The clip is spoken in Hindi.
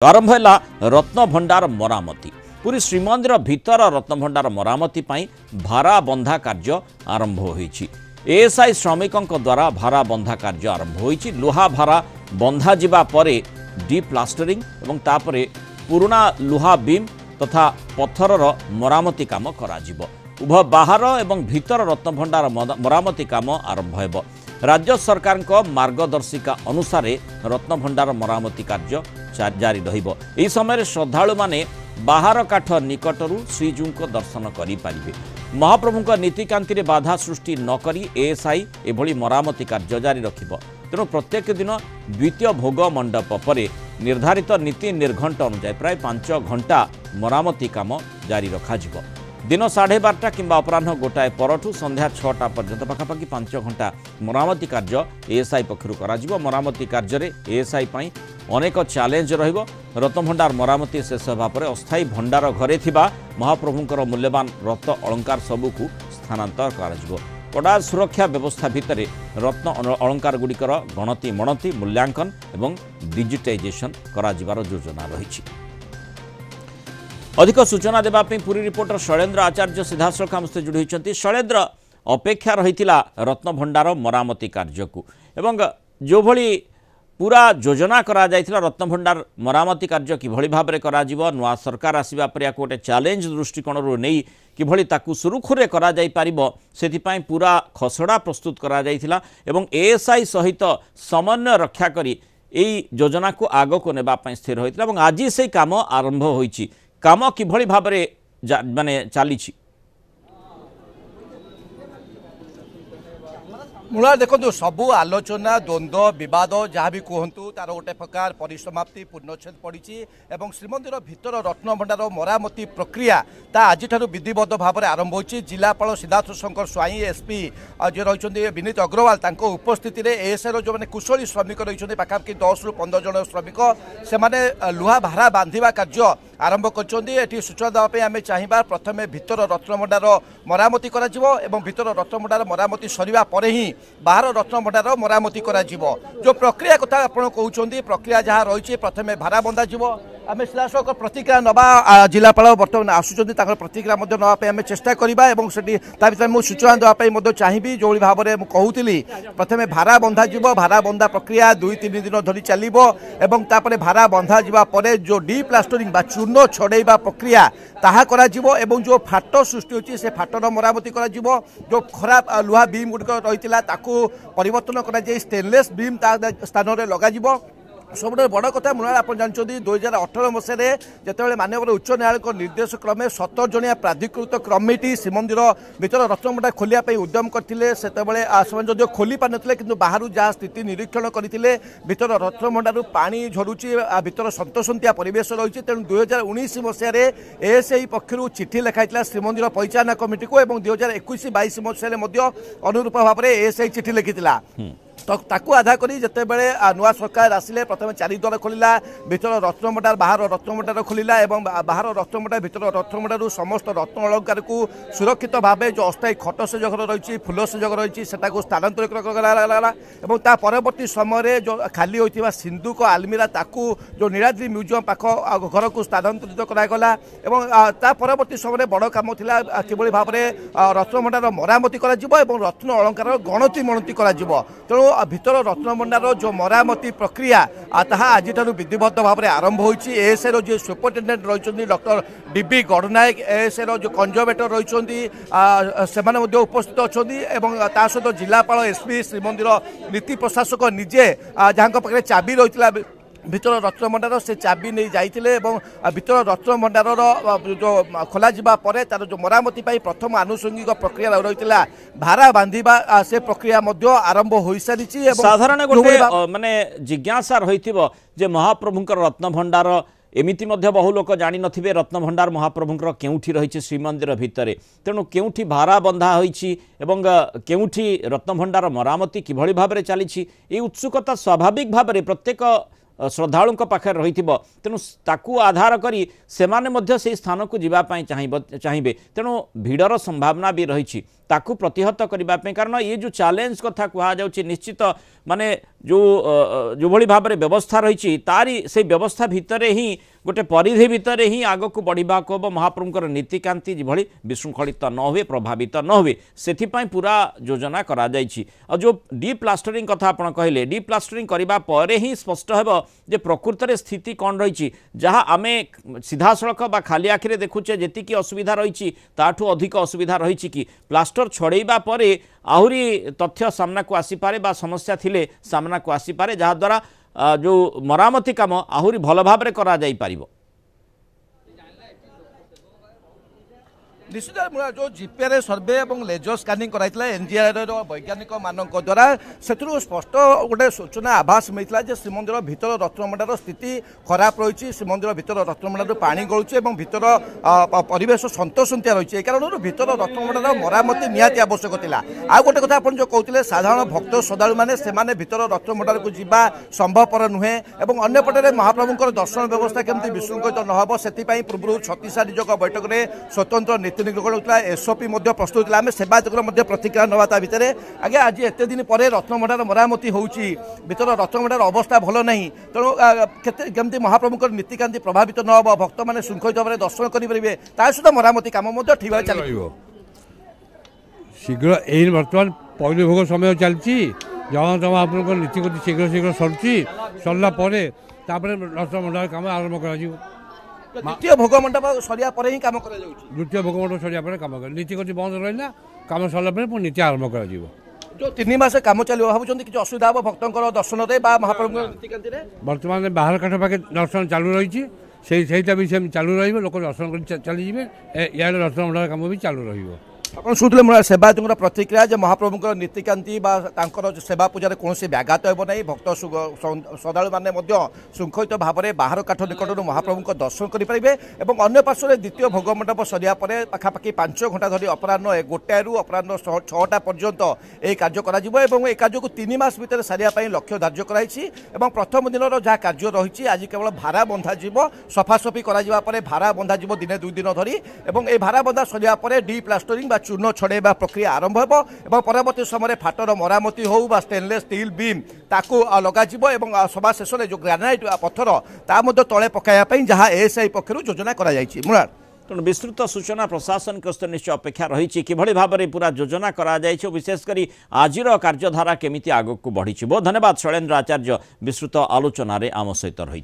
आरंभ है रत्न भंडार मरामती। पूरी श्रीमंदिर भीतर रत्न भंडार मरामती भारा बंधा कार्य आरंभ होईछि। एएसआई श्रमिकों द्वारा भारा बंधा कार्य आरंभ होईछि। लुहा भारा बंधा जिबा परे डी प्लास्टरिंग एवं तापरे पुराना लुहा बीम तथा पत्थरर मरामती काम कराजिबो। उभय बाहर एवं भीतर रत्न भंडार मरामती काम आरंभ हेबो। राज्य सरकार मार्गदर्शिका अनुसार रत्न भंडार मरामती कार्य जारी रहिबो। एही समय श्रद्धालु माने बाहर काठ निकटरू श्रीजू को दर्शन करें। महाप्रभु नीतिकांति रे बाधा सृष्टि न करी एएसआई एभली मरामती कार्य जारी रखिबो। तेणु प्रत्येक दिन द्वितीय भोग मंडप पर निर्धारित नीति निर्घंट अनुसार प्राय 5 घंटा मरामती काम जारी रखाजिबो। दिन 12:30 किंबा अपराह्न गोटाए परठू संध्या 6टा पर्यंत पाखापाखि 5 घंटा मरामती कार्य एएसआई पक्षरु कराजिबो। मरामती कार्य रे एएसआई पई अनेक चैलेंज रहिबो। रत्न भंडार मरामती शेष होगा पर अस्थायी भंडार घरे थिबा महाप्रभुंकर मूल्यवान रत्न अलंकार सबुकु स्थानांतर कराजिबो। कड़ा सुरक्षा व्यवस्था भितर रत्न अलंकार गुड़िकर गणति मणति मूल्यांकन एवं डिजिटाइजेशन कराजिबार योजना रही। अधिक सूचना देवाई पुरी रिपोर्टर शैलेन्द्र आचार्य सीधासख आम सहित जोड़ी होती। शैलेन्द्र, अपेक्षा रही रत्न भंडार मरामती कार्य को एवं जो भली पूरा योजना करा जायथिला रत्न भंडार मरामती कार्य किभली भाव में करा जीवो, नुआ सरकार आसीबा पर या गोटे चैलेंज दृष्टिकोण रो नहीं किभली ताकू सुरुखुरे करा जाय पारिबो सेथिपाई पूरा खसड़ा प्रस्तुत करा जायथिला एवं एएसआई सहित समन्वय रक्षा करी एई योजना को आगो को नेबा पई स्थिर होइतिला एवं आज से काम आरंभ होईछि। काम किभली भाव में माने चलीछि? मूला देखो सबू आलोचना द्वंद्व बद जहाँ भी कहतु तार गोटे प्रकार परिसमाप्ति पूर्णछेद पड़ी और श्रीमंदिर भितर रत्न भंडार मरामती प्रक्रिया ता आज विधिबद्ध भाव में आरंभ होती। जिलापाल सिद्धार्थ शंकर स्वाई एसपी जो रही विनीत अग्रवाल उपस्थित एएसआई जो मैंने कुशली श्रमिक रही पाखापाखि 10 ରୁ 15 जन श्रमिक से लुहा भारा बांधा कार्य आरंभ कर सूचना देवाई आम चाहिए। प्रथम भितर रत्न भंडार मरामती भीतर रत्न भंडार मरामती सरिबा परे ही बाहर रत्न भंडार मरामती करा जीवो। जो प्रक्रिया कथा आपण कहउछंती प्रक्रिया जहाँ रही प्रथम भारा बंधा जीवो। आम सीधासख प्रतिक्रिया नवा जिलापाल बर्तमान आसुचंती प्रतिक्रिया नापी आम चेष्टा करवा और भर मुझे सूचना देवाई चाहिए। जो भाव में कहूली प्रथम भारा बंधा जीवो। भारा बंधा प्रक्रिया 2-3 दिन धरी चलिबो एवं तापरे भारा बंधा जीवा परे जो डी प्लास्टरिंग बा चूर्ण छड़ेबा प्रक्रिया ताहा करा जीवो एवं जो फाट सृष्टि होची से फाटर मरामती करा जीवो। जो खराब लुहा बीम गुड़िक रही ताकू परिवर्तन करा जाय स्टेनलेस बीम स्थान में लगा जीवो। सब बड़ कथा मुना आप जानते 2018 मसीह जिते माननीय उच्च न्यायालय निर्देश क्रमे 17 जनिया प्राधिकृत कमिटी श्रीमंदिर भीतर रत्न भंडार खोलिया उद्यम करते से जो खोली पार ना कि बाहर जहाँ स्थिति निरीक्षण करते भीतर रत्न भंडार पानी झरुची भीतर सतसंतिया परिवेश रही। तेणु 2019 मसीह एएसआई पक्षर चिठी लिखाई श्रीमंदिर परिचालना कमिटी को 2021-22 मसीह अनुरूप भाव में एएसआई चिठी लिखिता। ताकू आधा करी जिते बड़े नुआ सरकार आसिले प्रथम 4 द्वार खोलिला भीतर रत्न भंडार बाहर रत्न भंडार खोलिला एवं बाहर रत्न भंडार भीतर रत्न भंडार समस्त रत्न अलंकार को सुरक्षित भाव जो अस्थायी खट से जगह रही फुल से जगह रही स्थानांतरित और ता परवर्ती समय जो खाली होता सिंधुक आलमीरा ताकू जो नीलाद्री म्यूजियम पाख घर को स्थानांतरित करागला और ता परवर्ती समय बड़ काम था किभली भाव में रत्न भंडार मरामती और रत्न अलंकार गणति मणति तेणु भीतर रत्न भंडार जो मरामती प्रक्रिया ताहा आज विधिबद्ध भाव में आरंभ होती। एएसआई जो सुपरिटेडेंट रही डॉक्टर डीबी गणनायक एएसआई जो कंजर्वेटर रही उपस्थित अच्छा सहित जिलापाल एसपी श्रीमंदिर नीति प्रशासक निजे जहाँ पाखे चाबी रही भीतर रत्न भंडार से चाबी नहीं जाइए भीतर रत्न भंडार जो खोल तार जो मरामती प्रथम आनुषंगिक प्रक्रिया रही भारा बांधा से प्रक्रिया आरंभ हो सारी। साधारण गोटे माने जिज्ञासा रही जे महाप्रभुंकर रत्न भंडार एमिति मध्य बहु लोक जानी नथिबे रत्न भंडार महाप्रभुंकर केउठी रही श्रीमंदिर भितर तेणु केउठी भारा बंधा होईछि एवं केउठी रत्न भंडार मरामती किभली भाव में चली उत्सुकता स्वाभाविक भाव में प्रत्येक श्रद्धालु पाखे रही तेणु ताकू आधार करी सेमाने मध्य से स्थान को जीवाई चाहिए तेणु भीड़र संभावना भी रही ताकू प्रतिहत करने कारण ये जो चैलेंज कथा कहुच्छी निश्चित माने जो भली भाव में व्यवस्था रही तारी से व्यवस्था भितर ही गोटे परिधि भितर ही आग को बढ़ा को हम महाप्रभुकर नीतिकांति जिभली विशृंखलित न हुए प्रभावित न हुए से पूरा योजना करा जायछि। और जो डी प्लास्टरिंग कथा आप कहले डी प्लास्टरिंग करबा परे ही स्पष्ट हेबो जे प्रकृत रे स्थिति कौन रही जहाँ आमे सीधा सड़क बा खाली आखिरे देखुचे जेतिकी असुविधा रही ताठू अधिक असुविधा रही कि प्लास्टर छड़ेबा परे आहुरी तथ्य सामना को आसीपारे बा समस्या थिले सामना को आसीपारे जहाँद्वारा जो मरामती काम आहुरी भल भाव में करा जाई पारिबो। निश्चित जो जीपीआर सर्वे और लेजर स्कानिंग कराइला एनजीआर वैज्ञानिक मानक द्वारा से स्पष्ट गोटे सूचना आभास मिलता है श्रीमंदिर भितर रत्नभंडार स्थिति खराब रही श्रीमंदिर भितर रत्नभंडार पानी गलुचे और भितर परिवेश सन्तोषंतिया रही कारण भितर रत्नभंडार मरामती निहाती आवश्यक था। आउ गोटे कथा आप जो कहते साधारण भक्त श्रद्धालु मैंने भितर रत्नभंडार को जीवा संभवपर नुहे और अंपटे महाप्रभुंर दर्शन व्यवस्था केमती विशृंखलित नहब से पूर्व छत्तीसा निजोग बैठक में स्वतंत्र एसओपी प्रस्तुत आम सेवायतर प्रतिक्रिया नवा भितर आगे आज एत दिन पर रत्नभंडार मरामती होती भितर रत्नभंडार अवस्था भल ना तेणु केमती महाप्रभुंर नीतिकांति प्रभावित न हो भक्त मैंने श्रृंखलित भाव में दर्शन करेंगे ता सहित मरामती कम ठीक भाव चलो शीघ्र यही बर्तमान पहले भोग समय चलती जगन्नाथ महाप्रभु नीतिगति शीघ्र शीघ्र सरुची सरला रत्नभंडार कम आरंभ कर द्वितीय भोग मंडप सरिया पर ही काम करा जाउछि द्वितीय भोग मंडप सरिया पर काम कर नीतिगति बंद रहा काम सरला पर नीति आरंभ कर जो 3 मास काम चलो भावुं कि असुविधा हम भक्तों दर्शन महाप्रभु नीतिकांति बर्तमान बाहर काठ पाखे दर्शन चालू रही से भी सेम चालू रोक दर्शन कर चलीजे या रत्नभंडार कम भी चालू रही आप शुणुले सेवायतर प्रतिक्रिया जे महाप्रभुंर नीतिकांति सेवा पूजा कौन व्याघात हो ना भक्त श्रद्धालु मैंने श्रृंखलित भाव में बाहर काठ निकट महाप्रभु दर्शन करेंगे और अन्य पार्श्व द्वितीय भोग मंडप सरिया पाखापाखि 5 घंटा धरी अपराह 1 अपराह 6टा पर्यंत यह कार्य कर कार्य को 3 मास भितर सारे लक्ष्य धार्य कराई प्रथम दिन जहाँ कार्य रही आज केवल भारा बंधा सफासफी कर भारा बंधा दिने 2 दिन धरी और ये भारा बंधा सरिया डी प्लास्टरिंग चूर्ण छड़ेबा प्रक्रिया आरंभ हो परवर्ती समय फाटर मरामती हो स्टेनलेस स्टील बीम ताकू लगा सभा शेष में जो ग्रानाइट पत्थर ता तले पकाइवाई जहाँ एएसआई पक्षर योजना कर तेणु विस्तृत सूचना प्रशासन के निश्चय अपेक्षा रही कि भाव में पूरा योजना करा विशेषकर आज कार्यधारा केमिति आगक को बढ़ी। बहुत धन्यवाद शैलेन्द्र आचार्य विस्तृत आलोचन आम सहित रही।